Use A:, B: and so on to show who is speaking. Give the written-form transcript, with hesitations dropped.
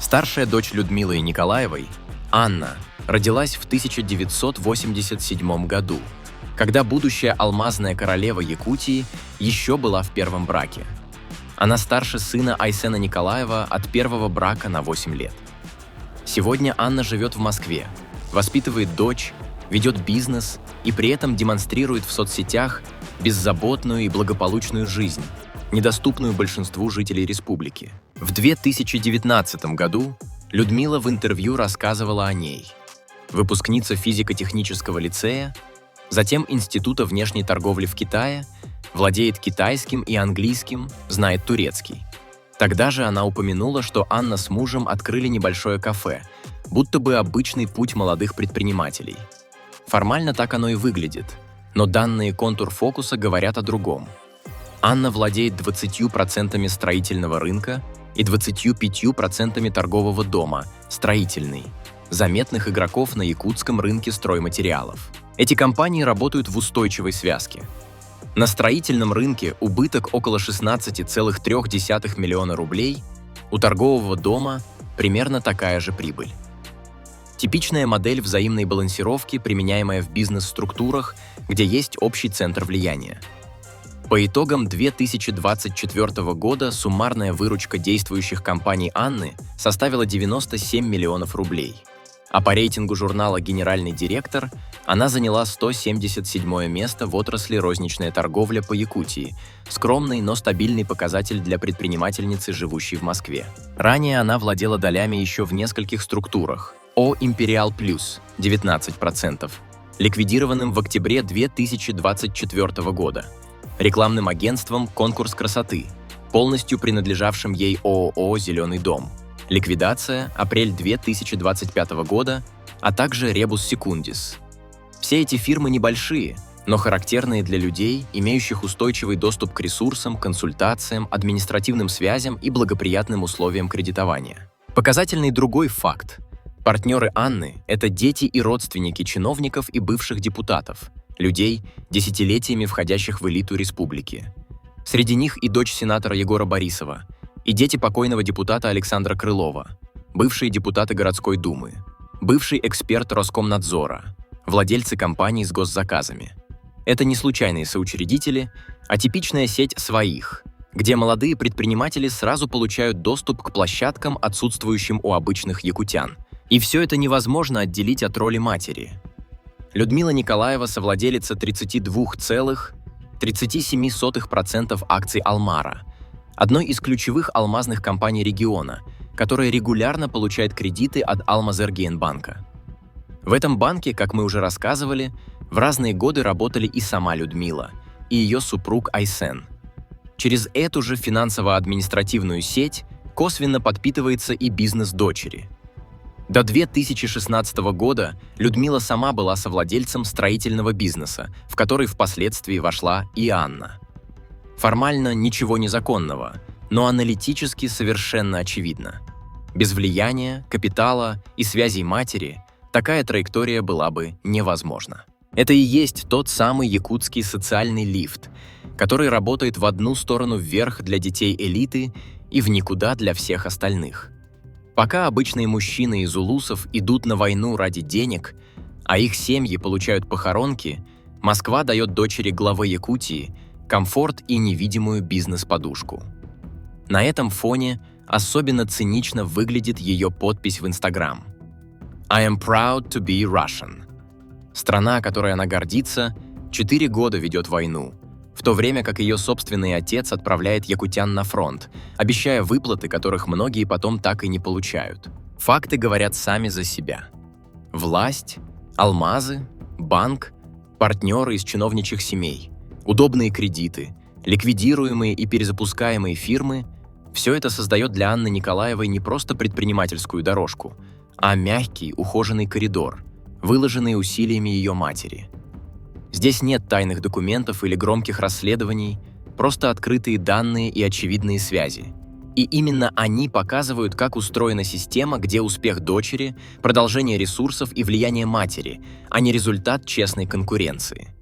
A: Старшая дочь Людмилы Николаевой, Анна, родилась в 1987 году, когда будущая алмазная королева Якутии еще была в первом браке. Она старше сына Айсена Николаева от первого брака на 8 лет. Сегодня Анна живет в Москве, воспитывает дочь, ведет бизнес и при этом демонстрирует в соцсетях беззаботную и благополучную жизнь, недоступную большинству жителей республики. В 2019 году Людмила в интервью рассказывала о ней. Выпускница физико-технического лицея, затем Института внешней торговли в Китае, владеет китайским и английским, знает турецкий. Тогда же она упомянула, что Анна с мужем открыли небольшое кафе, будто бы обычный путь молодых предпринимателей. Формально так оно и выглядит, но данные контур фокуса говорят о другом. Анна владеет 20% строительного рынка и 25% торгового дома «Строительный», заметных игроков на якутском рынке стройматериалов. Эти компании работают в устойчивой связке. На строительном рынке убыток около 16,3 миллиона рублей, у торгового дома примерно такая же прибыль. Типичная модель взаимной балансировки, применяемая в бизнес-структурах, где есть общий центр влияния. По итогам 2024 года суммарная выручка действующих компаний Анны составила 97 миллионов рублей, а по рейтингу журнала «Генеральный директор» она заняла 177 место в отрасли розничная торговля по Якутии, скромный, но стабильный показатель для предпринимательницы, живущей в Москве. Ранее она владела долями еще в нескольких структурах: О Империал Плюс 19%, ликвидированным в октябре 2024 года, рекламным агентством «Конкурс красоты», полностью принадлежавшим ей ООО «Зеленый дом», ликвидация, апрель 2025 года, а также Ребус Секундис. Все эти фирмы небольшие, но характерные для людей, имеющих устойчивый доступ к ресурсам, консультациям, административным связям и благоприятным условиям кредитования. Показательный другой факт. Партнеры Анны – это дети и родственники чиновников и бывших депутатов, людей, десятилетиями входящих в элиту республики. Среди них и дочь сенатора Егора Борисова, и дети покойного депутата Александра Крылова, бывшие депутаты городской думы, бывший эксперт Роскомнадзора, владельцы компаний с госзаказами. Это не случайные соучредители, а типичная сеть своих, где молодые предприниматели сразу получают доступ к площадкам, отсутствующим у обычных якутян. И все это невозможно отделить от роли матери. Людмила Николаева совладелица 32,37% акций «Алмара», одной из ключевых алмазных компаний региона, которая регулярно получает кредиты от Алмазэргиенбанка. В этом банке, как мы уже рассказывали, в разные годы работали и сама Людмила, и ее супруг Айсен. Через эту же финансово-административную сеть косвенно подпитывается и бизнес дочери. До 2016 года Людмила сама была совладельцем строительного бизнеса, в который впоследствии вошла и Анна. Формально ничего незаконного, но аналитически совершенно очевидно. Без влияния, капитала и связей матери такая траектория была бы невозможна. Это и есть тот самый якутский социальный лифт, который работает в одну сторону вверх для детей элиты и в никуда для всех остальных. Пока обычные мужчины из улусов идут на войну ради денег, а их семьи получают похоронки, Москва дает дочери главы Якутии комфорт и невидимую бизнес-подушку. На этом фоне особенно цинично выглядит ее подпись в Instagram. «I am proud to be Russian». Страна, которой она гордится, 4 года ведет войну, в то время как ее собственный отец отправляет якутян на фронт, обещая выплаты, которых многие потом так и не получают. Факты говорят сами за себя. Власть, алмазы, банк, партнеры из чиновничьих семей, удобные кредиты, ликвидируемые и перезапускаемые фирмы – все это создает для Анны Николаевой не просто предпринимательскую дорожку, а мягкий, ухоженный коридор, выложенный усилиями ее матери. Здесь нет тайных документов или громких расследований, просто открытые данные и очевидные связи. И именно они показывают, как устроена система, где успех дочери – продолжение ресурсов и влияние матери, а не результат честной конкуренции.